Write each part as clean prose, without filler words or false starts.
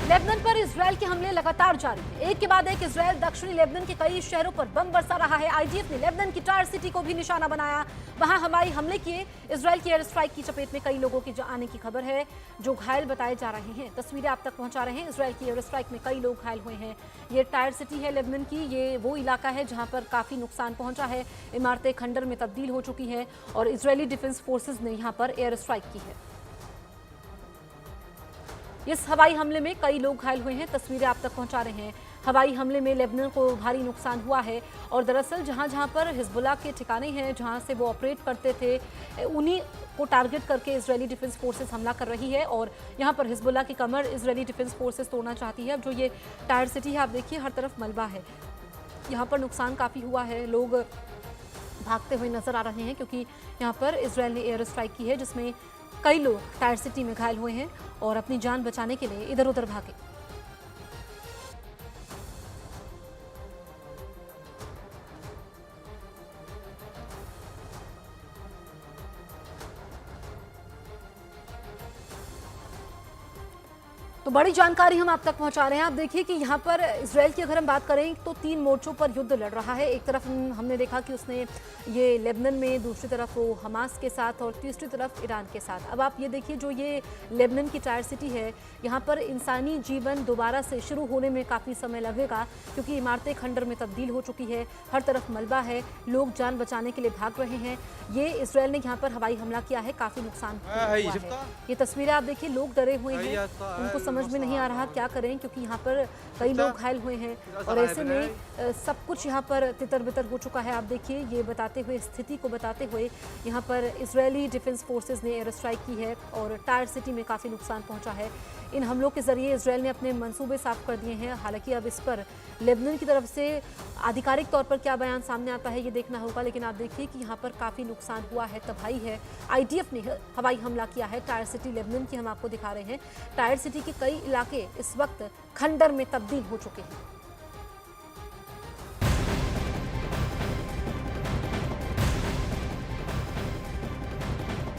Lebanon पर Israel के हमले लगातार जारी हैं। एक के बाद एक इजरायल दक्षिणी लेबनान के कई शहरों पर बम बरसा रहा है। आईडीएफ ने लेबनान की टायर सिटी को भी निशाना बनाया, वहां हवाई हमले किए। इजरायल की एयर स्ट्राइक की चपेट में कई लोगों के आने की खबर है, जो घायल बताए जा रहे हैं। तस्वीरें आप तक पहुंचा रहे हैं। इजरायल की एयर स्ट्राइक में कई लोग घायल हुए हैं। ये टायर सिटी है लेबनान की, ये वो इलाका है जहां पर काफी नुकसान पहुंचा है। इमारतें खंडर में तब्दील हो चुकी है और इजरायली डिफेंस फोर्सेज ने यहां पर एयर स्ट्राइक की है। इस हवाई हमले में कई लोग घायल हुए हैं। तस्वीरें आप तक पहुंचा रहे हैं। हवाई हमले में लेबनान को भारी नुकसान हुआ है और दरअसल जहां पर हिजबुल्लाह के ठिकाने हैं, जहां से वो ऑपरेट करते थे, उन्हीं को टारगेट करके इजरायली डिफेंस फोर्सेस हमला कर रही है और यहां पर हिजबुल्लाह की कमर इजरायली डिफेंस फोर्सेस तोड़ना चाहती है। अब जो ये टायर सिटी है, आप देखिए हर तरफ मलबा है, यहाँ पर नुकसान काफ़ी हुआ है। लोग भागते हुए नजर आ रहे हैं क्योंकि यहाँ पर इजरायल ने एयर स्ट्राइक की है, जिसमें कई लोग टायर सिटी में घायल हुए हैं और अपनी जान बचाने के लिए इधर उधर भागे। तो बड़ी जानकारी हम आप तक पहुंचा रहे हैं। आप देखिए कि यहाँ पर इजरायल की अगर हम बात करें तो 3 मोर्चों पर युद्ध लड़ रहा है। एक तरफ हमने देखा कि उसने ये लेबनान में, दूसरी तरफ वो हमास के साथ और तीसरी तरफ ईरान के साथ। अब आप ये देखिए, जो ये लेबनान की टायर सिटी है, यहाँ पर इंसानी जीवन दोबारा से शुरू होने में काफ़ी समय लगेगा क्योंकि इमारतें खंडर में तब्दील हो चुकी है, हर तरफ मलबा है, लोग जान बचाने के लिए भाग रहे हैं। ये इजरायल ने यहाँ पर हवाई हमला किया है, काफ़ी नुकसान हुआ है। ये तस्वीरें आप देखिए, लोग डरे हुए हैं, उनको समझ में नहीं आ रहा क्या करें क्योंकि यहाँ पर कई लोग घायल हुए हैं और ऐसे में सब कुछ यहाँ पर तितर बितर हो चुका है। आप देखिए, ये बताते हुए, स्थिति को बताते हुए, यहाँ पर इजरायली डिफेंस फोर्सेस ने एयर स्ट्राइक की है और टायर सिटी में काफ़ी नुकसान पहुंचा है। इन हमलों के जरिए इजरायल ने अपने मंसूबे साफ कर दिए हैं। हालांकि अब इस पर लेबनान की तरफ से आधिकारिक तौर पर क्या बयान सामने आता है ये देखना होगा, लेकिन आप देखिए कि यहाँ पर काफ़ी नुकसान हुआ है, तबाही है। आईडीएफ ने हवाई हमला किया है टायर सिटी लेबनान की, हम आपको दिखा रहे हैं। टायर सिटी के कई इलाके इस वक्त खंडर में तब्दील हो चुके हैं।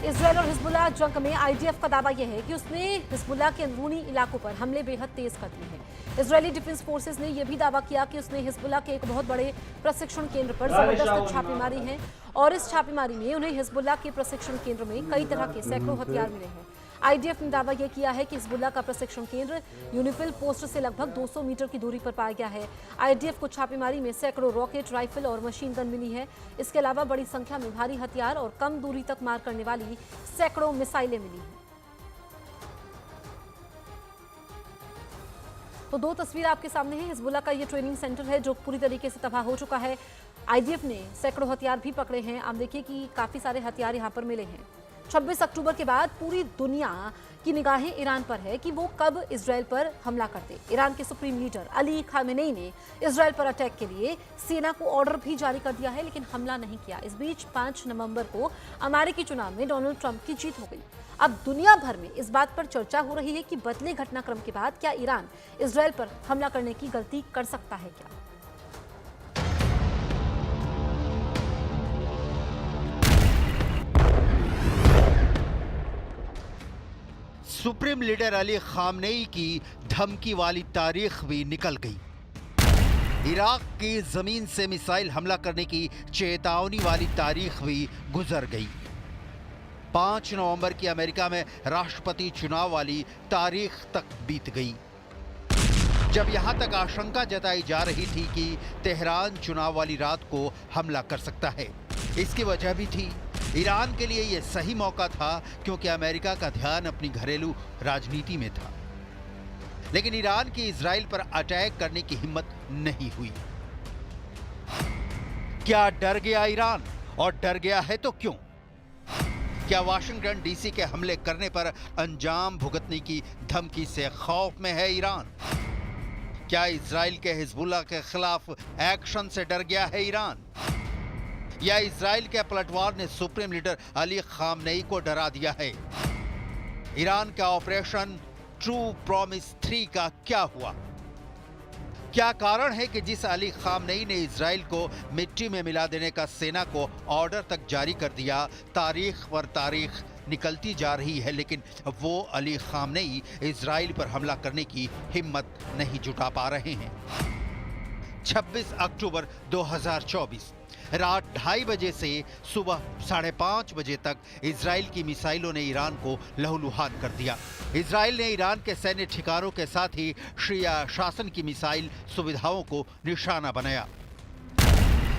इजरायल और हिजबुल्लाह जंग में आईडीएफ का दावा यह है कि उसने हिजबुल्लाह के अंदरूनी इलाकों पर हमले बेहद तेज कर दिए हैं। इजरायली डिफेंस फोर्सेस ने यह भी दावा किया कि उसने हिजबुल्लाह के एक बहुत बड़े प्रशिक्षण केंद्र पर जबरदस्त छापेमारी है और इस छापेमारी में उन्हें हिजबुल्लाह के प्रशिक्षण केंद्र में कई तरह के सैकड़ों हथियार मिले हैं। आईडीएफ ने दावा यह किया है कि हिजबुल्लाह का प्रशिक्षण केंद्र यूनिफिल पोस्ट से लगभग 200 मीटर की दूरी पर पाया गया है। आईडीएफ को छापेमारी में सैकड़ों रॉकेट, राइफल और मशीन गन मिली है। इसके अलावा बड़ी संख्या में भारी हथियार और कम दूरी तक मार करने वाली सैकड़ों मिसाइलें मिली हैं। तो 2 तस्वीर आपके सामने है। हिजबुल्लाह का ये ट्रेनिंग सेंटर है जो पूरी तरीके से तबाह हो चुका है। आईडीएफ ने सैकड़ों हथियार भी पकड़े हैं। आप देखिए कि काफी सारे हथियार यहाँ पर मिले हैं। 26 अक्टूबर के बाद पूरी दुनिया की निगाहें ईरान पर है कि वो कब इजरायल पर हमला करते। ईरान के सुप्रीम लीडर अली खामेनेई ने इजरायल पर अटैक के लिए सेना को ऑर्डर भी जारी कर दिया है, लेकिन हमला नहीं किया। इस बीच 5 नवंबर को अमेरिकी चुनाव में डोनाल्ड ट्रंप की जीत हो गई। अब दुनिया भर में इस बात पर चर्चा हो रही है कि बदले घटनाक्रम के बाद क्या ईरान इजरायल पर हमला करने की गलती कर सकता है क्या। सुप्रीम लीडर अली खामनेई की धमकी वाली तारीख भी निकल गई। इराक की जमीन से मिसाइल हमला करने की चेतावनी वाली तारीख भी गुजर गई। 5 नवंबर की अमेरिका में राष्ट्रपति चुनाव वाली तारीख तक बीत गई, जब यहां तक आशंका जताई जा रही थी कि तेहरान चुनाव वाली रात को हमला कर सकता है। इसकी वजह भी थी, ईरान के लिए यह सही मौका था क्योंकि अमेरिका का ध्यान अपनी घरेलू राजनीति में था। लेकिन ईरान की इजराइल पर अटैक करने की हिम्मत नहीं हुई। क्या डर गया ईरान? और डर गया है तो क्यों? क्या वाशिंगटन डीसी के हमले करने पर अंजाम भुगतने की धमकी से खौफ में है ईरान? क्या इजराइल के हिजबुल्लाह के खिलाफ एक्शन से डर गया है ईरान? या इजराइल के पलटवार ने सुप्रीम लीडर अली खामनेई को डरा दिया है? ईरान का ऑपरेशन ट्रू प्रॉमिस 3 का क्या हुआ? क्या कारण है कि जिस अली खामनेई ने इजराइल को मिट्टी में मिला देने का सेना को ऑर्डर तक जारी कर दिया, तारीख पर तारीख निकलती जा रही है, लेकिन वो अली खामनेई इजराइल पर हमला करने की हिम्मत नहीं जुटा पा रहे हैं। 26 अक्टूबर 2024 रात 2:30 बजे से सुबह 5:30 बजे तक इजराइल की मिसाइलों ने ईरान को लहूलुहान कर दिया। इजराइल ने ईरान के सैन्य ठिकानों के साथ ही शिया शासन की मिसाइल सुविधाओं को निशाना बनाया।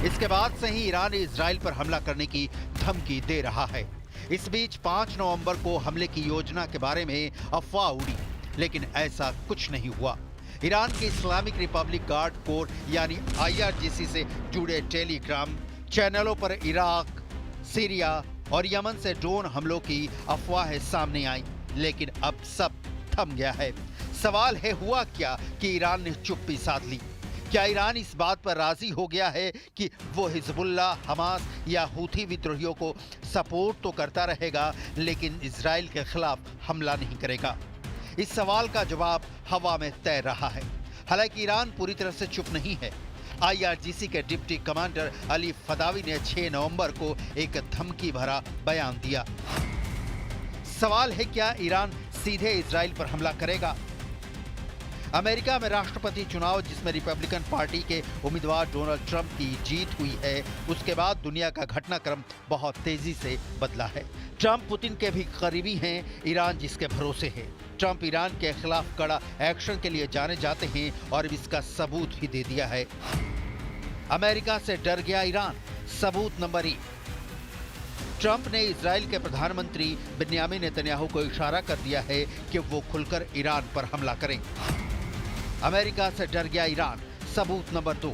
इसके बाद से ही ईरान इजराइल पर हमला करने की धमकी दे रहा है। इस बीच 5 नवंबर को हमले की योजना के बारे में अफवाह उड़ी, लेकिन ऐसा कुछ नहीं हुआ। ईरान के इस्लामिक रिपब्लिक गार्ड कोर यानी IRGC से जुड़े टेलीग्राम चैनलों पर इराक, सीरिया और यमन से ड्रोन हमलों की अफवाहें सामने आई, लेकिन अब सब थम गया है। सवाल है, हुआ क्या कि ईरान ने चुप्पी साध ली? क्या ईरान इस बात पर राजी हो गया है कि वो हिजबुल्लाह, हमास या हूथी विद्रोहियों को सपोर्ट तो करता रहेगा, लेकिन इजराइल के खिलाफ हमला नहीं करेगा? इस सवाल का जवाब हवा में तैर रहा है। हालांकि ईरान पूरी तरह से चुप नहीं है। IRGC के डिप्टी कमांडर अली फदावी ने 6 नवंबर को एक धमकी भरा बयान दिया। सवाल है, क्या ईरान सीधे इजराइल पर हमला करेगा? अमेरिका में राष्ट्रपति चुनाव, जिसमें रिपब्लिकन पार्टी के उम्मीदवार डोनाल्ड ट्रंप की जीत हुई है, उसके बाद दुनिया का घटनाक्रम बहुत तेजी से बदला है। ट्रंप पुतिन के भी करीबी हैं, ईरान जिसके भरोसे है। ट्रंप ईरान के खिलाफ कड़ा एक्शन के लिए जाने जाते हैं और इसका सबूत भी दे दिया है। अमेरिका से डर गया ईरान, सबूत नंबर 1। ट्रंप ने इजराइल के प्रधानमंत्री बेन्यामिन नेतन्याहू को इशारा कर दिया है कि वो खुलकर ईरान पर हमला करें। अमेरिका से डर गया ईरान, सबूत नंबर 2।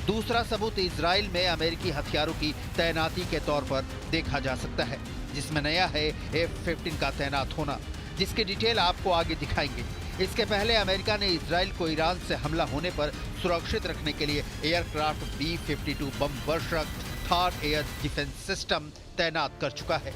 दूसरा सबूत इजराइल में अमेरिकी हथियारों की तैनाती के तौर पर देखा जा सकता है, जिसमें नया है F-15 का तैनात होना, जिसकी डिटेल आपको आगे दिखाएंगे। इसके पहले अमेरिका ने इजराइल को ईरान से हमला होने पर सुरक्षित रखने के लिए एयरक्राफ्ट B-52 बम वर्षक थर्ड एयर डिफेंस सिस्टम तैनात कर चुका है।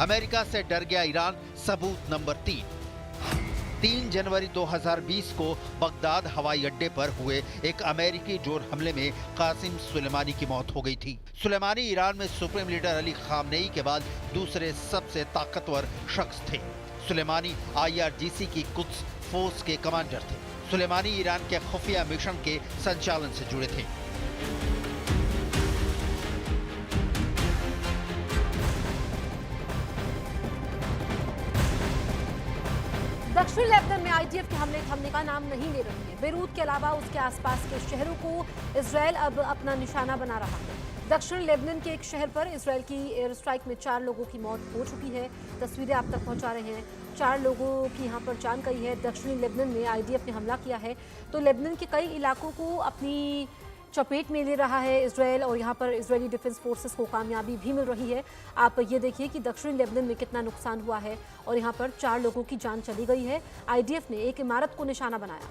अमेरिका से डर गया ईरान, सबूत नंबर 3 जनवरी 2020 को बगदाद हवाई अड्डे पर हुए एक अमेरिकी ड्रोन हमले में कासिम सुलेमानी की मौत हो गई थी। सुलेमानी ईरान में सुप्रीम लीडर अली खामनेई के बाद दूसरे सबसे ताकतवर शख्स थे। सुलेमानी IRGC की कुद्स फोर्स के कमांडर थे। सुलेमानी ईरान के खुफिया मिशन के संचालन से जुड़े थे। दक्षिण लेबनान में IDF के हमले थमने का नाम नहीं ले रही है। बेरूत के अलावा उसके आसपास के शहरों को इजरायल अब अपना निशाना बना रहा है। दक्षिण लेबनान के एक शहर पर इजरायल की एयर स्ट्राइक में 4 लोगों की मौत हो चुकी है। तस्वीरें आप तक पहुंचा रहे हैं। 4 लोगों की यहां पर जान गई है। दक्षिणी लेबनान में IDF ने हमला किया है तो लेबनान के कई इलाकों को अपनी चपेट में ले रहा है इजरायल, और यहाँ पर इजरायली डिफेंस फोर्सेस को कामयाबी भी मिल रही है। आप ये देखिए कि दक्षिणी लेबनान में कितना नुकसान हुआ है और यहाँ पर 4 लोगों की जान चली गई है। IDF ने एक इमारत को निशाना बनाया।